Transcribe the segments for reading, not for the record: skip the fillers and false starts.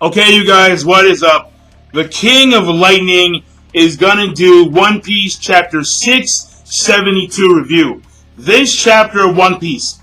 Okay, you guys, what is up? The King of Lightning is gonna do One Piece Chapter 672 review. This chapter of One Piece,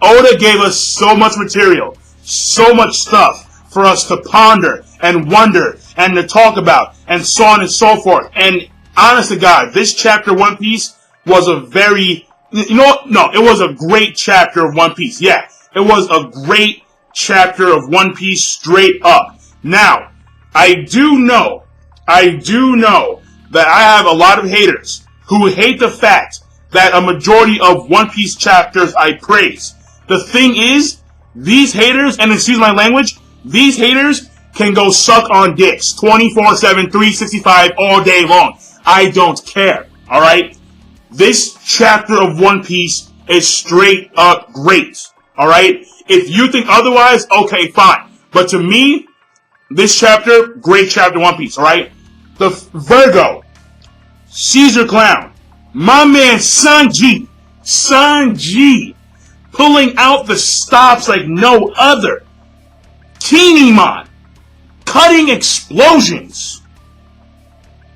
Oda gave us so much material, so much stuff for us to ponder and wonder and to talk about and so on and so forth. And honest to God, this chapter of One Piece was a very, it was a great chapter of One Piece. Yeah, it was a great chapter of One Piece straight up. Now, I do know that I have a lot of haters who hate the fact that a majority of One Piece chapters I praise. The thing is, these haters, and excuse my language, these haters can go suck on dicks 24/7, 365 all day long. I don't care, alright? This chapter of One Piece is straight up great, alright? If you think otherwise, okay, fine. But to me, this chapter, great chapter One Piece, alright? The Virgo, Caesar Clown, my man Sanji, pulling out the stops like no other. Kinemon, cutting explosions.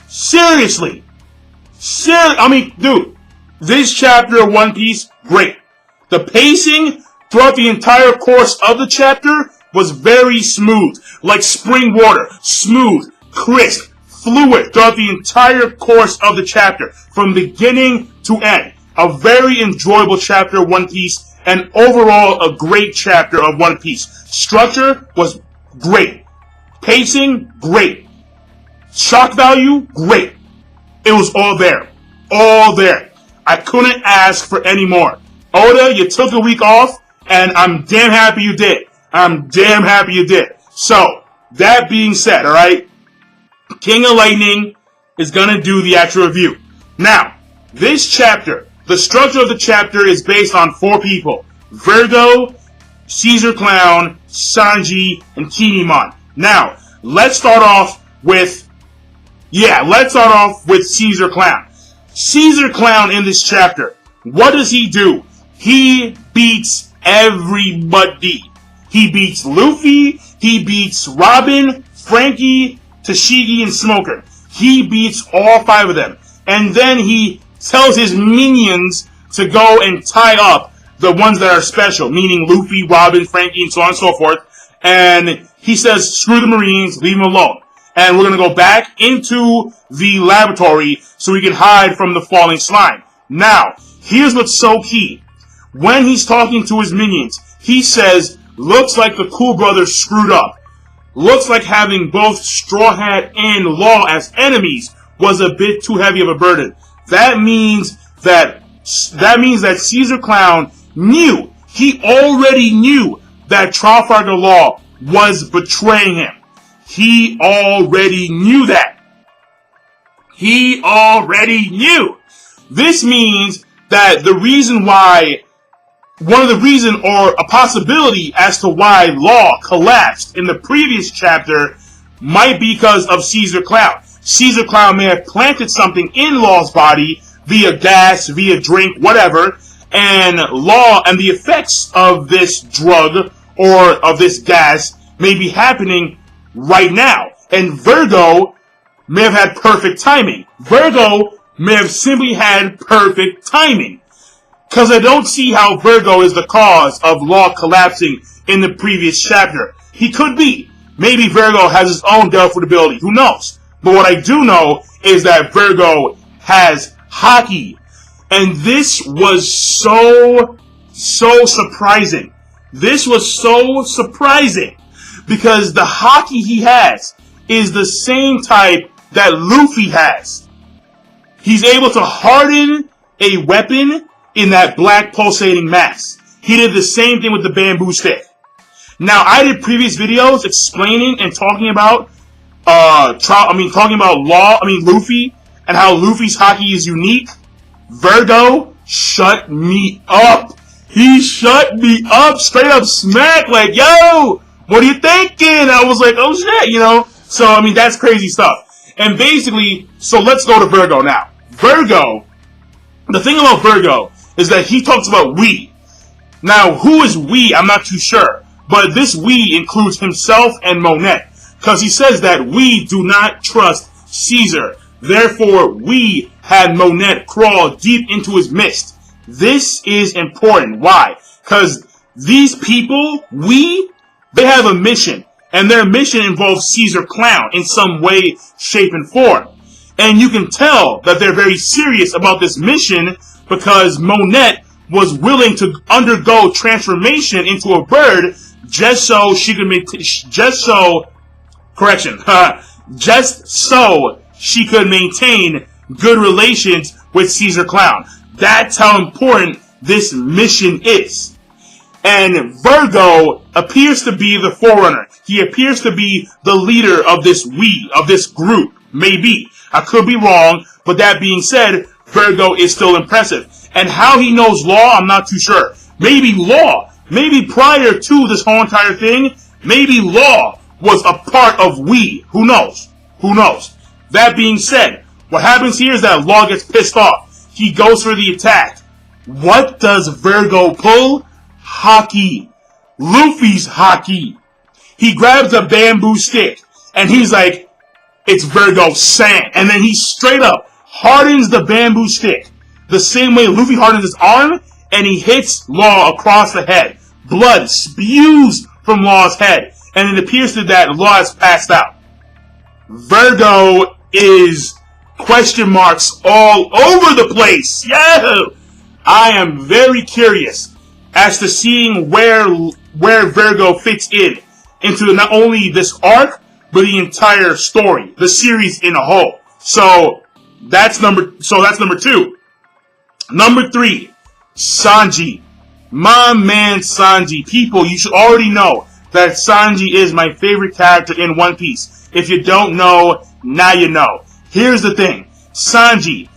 Seriously. Dude, this chapter of One Piece, great. The pacing throughout the entire course of the chapter was very smooth, like spring water, smooth, crisp, fluid throughout the entire course of the chapter, from beginning to end. A very enjoyable chapter of One Piece, and overall a great chapter of One Piece. Structure was great. Pacing, great. Shock value, great. It was all there. All there. I couldn't ask for any more. Oda, you took a week off, and I'm damn happy you did. So, that being said, alright, King of Lightning is gonna do the actual review. Now, this chapter, the structure of the chapter is based on 4 people. Vergo, Caesar Clown, Sanji, and Kinemon. Now, let's start off with Caesar Clown. Caesar Clown in this chapter, what does he do? He beats everybody. He beats Luffy, he beats Robin, Frankie, Tashigi, and Smoker. He beats all 5 of them. And then he tells his minions to go and tie up the ones that are special, meaning Luffy, Robin, Frankie, and so on and so forth. And he says, screw the Marines, leave them alone. And we're going to go back into the laboratory so we can hide from the falling slime. Now, here's what's so key. When he's talking to his minions, he says, looks like the Cool Brothers screwed up. Looks like having both Straw Hat and Law as enemies was a bit too heavy of a burden. That means that Caesar Clown knew, he already knew that Trafalgar Law was betraying him. He already knew that. He already knew. This means that one of the reasons or a possibility as to why Law collapsed in the previous chapter might be because of Caesar Clown. Caesar Clown may have planted something in Law's body via gas, via drink, whatever, and Law and the effects of this drug or of this gas may be happening right now. And Vergo may have had perfect timing. Vergo may have simply had perfect timing. Because I don't see how Vergo is the cause of Law collapsing in the previous chapter. He could be. Maybe Vergo has his own Delphoid ability. Who knows? But what I do know is that Vergo has Haki. And this was so surprising. This was so surprising. Because the Haki he has is the same type that Luffy has. He's able to harden a weapon in that black pulsating mass. He did the same thing with the bamboo stick. Now, I did previous videos explaining and talking about Luffy, and how Luffy's Haki is unique. Vergo shut me up. He shut me up, straight up smack, like, yo, what are you thinking? I was like, oh shit, So, that's crazy stuff. And basically, so let's go to Vergo now. Vergo, the thing about Vergo is that he talks about we. Now, who is we? I'm not too sure. But this we includes himself and Monet, because he says that we do not trust Caesar. Therefore, we had Monet crawl deep into his midst. This is important. Why? Because these people, they have a mission. And their mission involves Caesar Clown in some way, shape, and form. And you can tell that they're very serious about this mission because Monet was willing to undergo transformation into a bird just so she could maintain good relations with Caesar Clown. That's how important this mission is. And Vergo appears to be the forerunner. He appears to be the leader of this group. Maybe. I could be wrong, but that being said, Vergo is still impressive. And how he knows law, I'm not too sure. Maybe prior to this whole entire thing, maybe law was a part of we. Who knows? That being said, what happens here is that Law gets pissed off. He goes for the attack. What does Vergo pull? Hockey. Luffy's hockey. He grabs a bamboo stick, and he's like, it's Vergo sand. And then he straight up hardens the bamboo stick the same way Luffy hardens his arm, and he hits Law across the head. Blood spews from Law's head, and it appears that Law has passed out. Vergo is question marks all over the place. Yeah! I am very curious as to seeing where Vergo fits into not only this arc, but the entire story, the series in a whole. So that's number 2. Number 3, Sanji. My man Sanji. People, you should already know that Sanji is my favorite character in One Piece. If you don't know, now you know. Here's the thing. Sanji,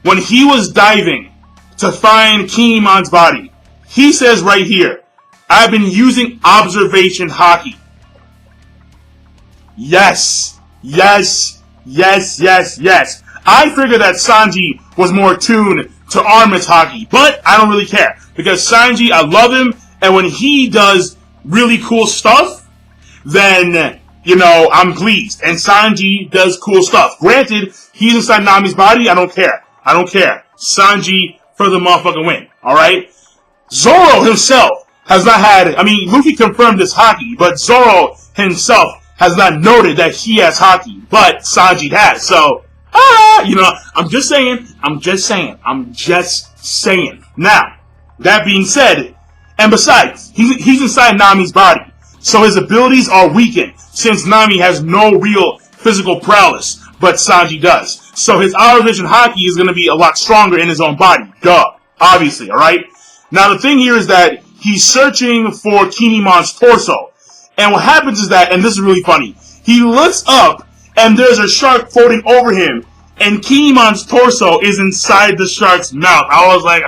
when he was diving to find Kinemon's body, he says right here, I've been using observation haki. Yes. I figured that Sanji was more attuned to Armin's haki, but I don't really care. Because Sanji, I love him, and when he does really cool stuff, then, I'm pleased. And Sanji does cool stuff. Granted, he's inside Nami's body, I don't care. Sanji for the motherfucking win, alright? Zoro himself has not had, Luffy confirmed this haki, but Zoro himself has not noted that he has haki, but Sanji has, so, I'm just saying. Now, that being said, and besides, he's inside Nami's body, so his abilities are weakened, since Nami has no real physical prowess, but Sanji does. So his outer vision haki is going to be a lot stronger in his own body. Duh. Obviously, alright? Now the thing here is that he's searching for Kinemon's torso. And what happens is that, and this is really funny, he looks up, and there's a shark floating over him, and Kinemon's torso is inside the shark's mouth. I was like,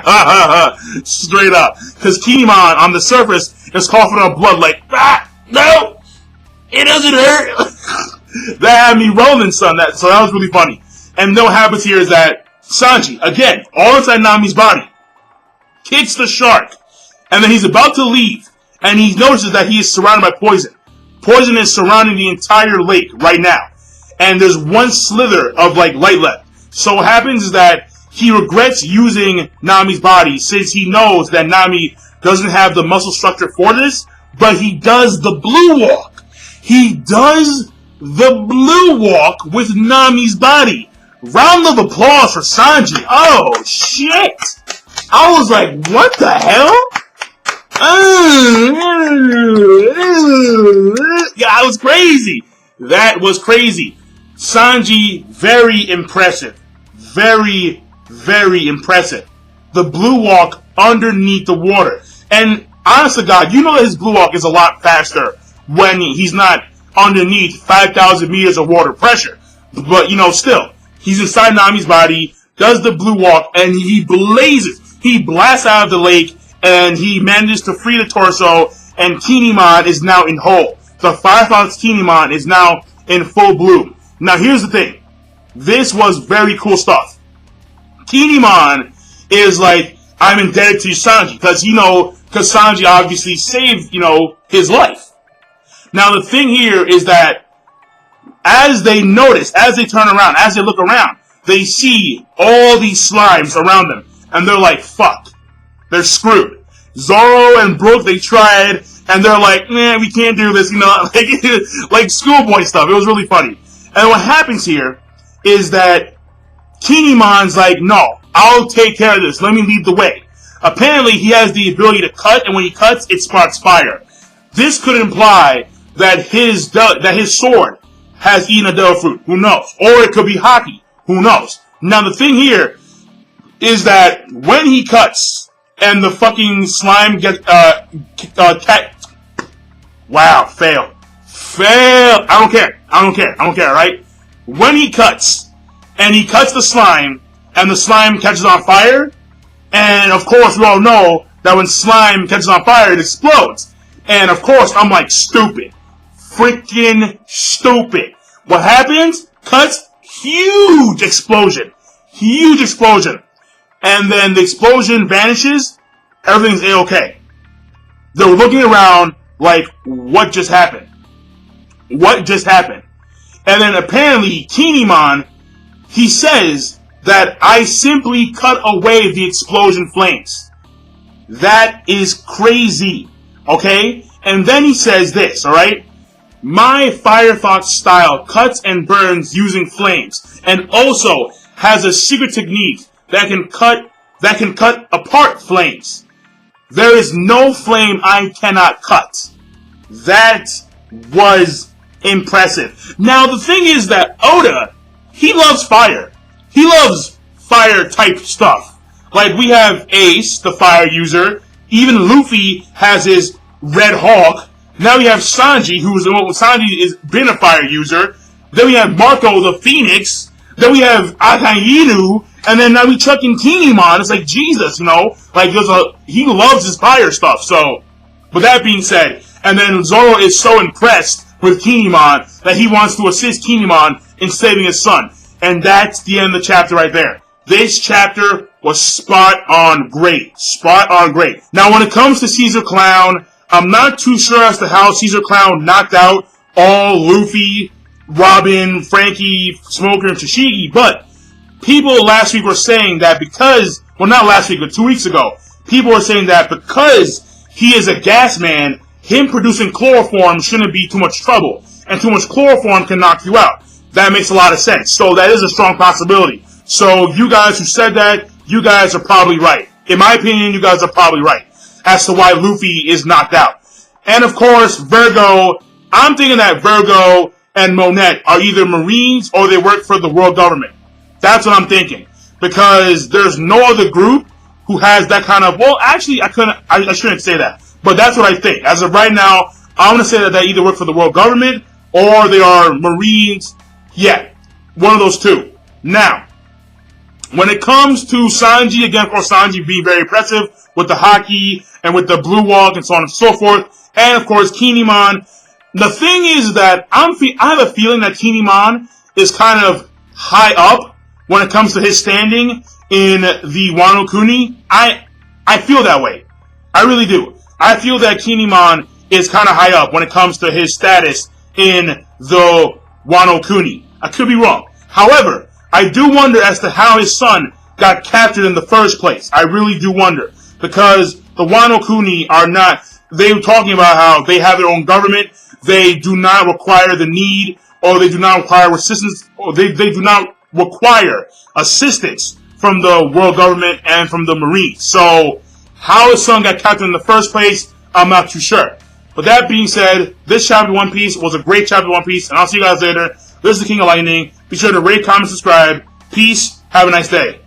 straight up. Because Kinemon, on the surface, is coughing up blood like, no! It doesn't hurt! That had me rolling, son. So that was really funny. And then what happens here is that Sanji, again, all inside Nami's body, kicks the shark. And then he's about to leave. And he notices that he is surrounded by poison. Poison is surrounding the entire lake right now. And there's one slither of light left. So what happens is that he regrets using Nami's body since he knows that Nami doesn't have the muscle structure for this, but he does the blue walk. He does the blue walk with Nami's body. Round of applause for Sanji. Oh, shit. I was like, what the hell? Yeah, I was crazy. That was crazy. Sanji, very impressive. Very, very impressive. The blue walk underneath the water. And honest to God, you know that his blue walk is a lot faster when he's not underneath 5,000 meters of water pressure. But, still, he's inside Nami's body, does the blue walk, and he blazes. He blasts out of the lake, and he manages to free the torso, and Kinemon is now in whole. The Firefox Kinemon is now in full bloom. Now, here's the thing. This was very cool stuff. Kinemon is like, I'm indebted to Sanji, because, because Sanji obviously saved, his life. Now the thing here is that as they notice, as they turn around, as they look around, they see all these slimes around them, and they're like, fuck. They're screwed. Zoro and Brook, they tried, and they're like, nah, we can't do this, like schoolboy stuff. It was really funny. And what happens here is that Kinemon's like, no, I'll take care of this. Let me lead the way. Apparently, he has the ability to cut, and when he cuts, it sparks fire. This could imply that his sword has eaten a devil fruit. Who knows? Or it could be hockey. Who knows? Now, the thing here is that when he cuts, and the fucking slime gets, wow, fail. I don't care, right? When he cuts, and he cuts the slime, and the slime catches on fire, and of course we all know that when slime catches on fire, it explodes. And of course, I'm like, stupid. Freaking stupid. What happens? Cuts, huge explosion. Huge explosion. And then the explosion vanishes, everything's A-okay. They're looking around like, what just happened? What just happened? And then apparently, Kinemon, he says that I simply cut away the explosion flames. That is crazy, okay? And then he says this, alright? My Fire Fox style cuts and burns using flames, and also has a secret technique that can cut apart flames. There is no flame I cannot cut. That was impressive. Now the thing is that Oda, he loves fire. He loves fire type stuff. Like we have Ace, the fire user. Even Luffy has his Red Hawk. Now we have Sanji, Sanji has been a fire user. Then we have Marco the Phoenix. Then we have Akainu. And then now we chuck in Kinemon. It's like Jesus, like he loves his fire stuff. So, with that being said, and then Zoro is so impressed with Kinemon that he wants to assist Kinemon in saving his son. And that's the end of the chapter right there. This chapter was spot on great. Spot on great. Now when it comes to Caesar Clown, I'm not too sure as to how Caesar Clown knocked out all Luffy, Robin, Frankie, Smoker, and Tashigi, but people last week were saying that because, well not last week, but 2 weeks ago, people were saying that because he is a gas man, him producing chloroform shouldn't be too much trouble, and too much chloroform can knock you out. That makes a lot of sense. So that is a strong possibility. So you guys who said that, you guys are probably right. In my opinion, you guys are probably right as to why Luffy is knocked out. And of course, Virgo, I'm thinking that Virgo and Monet are either Marines or they work for the world government. That's what I'm thinking. Because there's no other group who has that kind of, well, actually, I shouldn't say that. But that's what I think. As of right now, I'm going to say that they either work for the world government or they are Marines. Yeah, one of those two. Now, when it comes to Sanji, again, of course, Sanji being very impressive with the hockey and with the blue walk and so on and so forth. And, of course, Kinemon. The thing is that I have a feeling that Kinemon is kind of high up when it comes to his standing in the Wano Kuni. I feel that way. I really do. I feel that Kinemon is kind of high up when it comes to his status in the Wano Kuni. I could be wrong. However, I do wonder as to how his son got captured in the first place. I really do wonder. Because the Wano Kuni are not, they were talking about how they have their own government, they do not require the need, or they do not require assistance, or they do not require assistance from the world government and from the Marines. So, how his son got captured in the first place, I'm not too sure. But that being said, this chapter of One Piece was a great chapter of One Piece, and I'll see you guys later. This is the King of Lightning. Be sure to rate, comment, subscribe. Peace. Have a nice day.